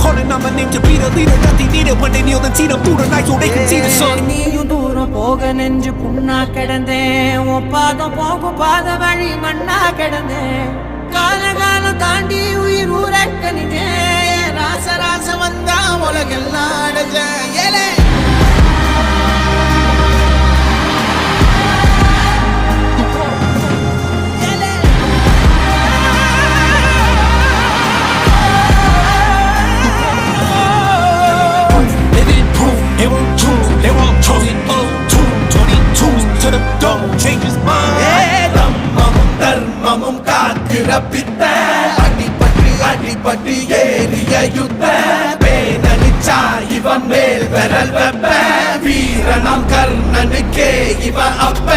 calling out my name to be the leader that they needed when they kneel and see them through the night so they can see the sun. நீயும் தூரம் போக நெஞ்சு புண்ணா கிடந்தேன் ஒப்பாதம் போகும் பாத வழி மண்ணா கிடந்தேன் காலகாலம் தாண்டி உயிர் ஊரக்கணிதேன் ராச ராச வந்தா உலகெல்லாம் அடைஞ்சேன் ஏலே அடிபட்டு ஏறிய யுத்த பேனனிச்சா இவன் மேல் விரல் வெப்ப வீரனாம் கர்ணனுக்கே இவன் அப்ப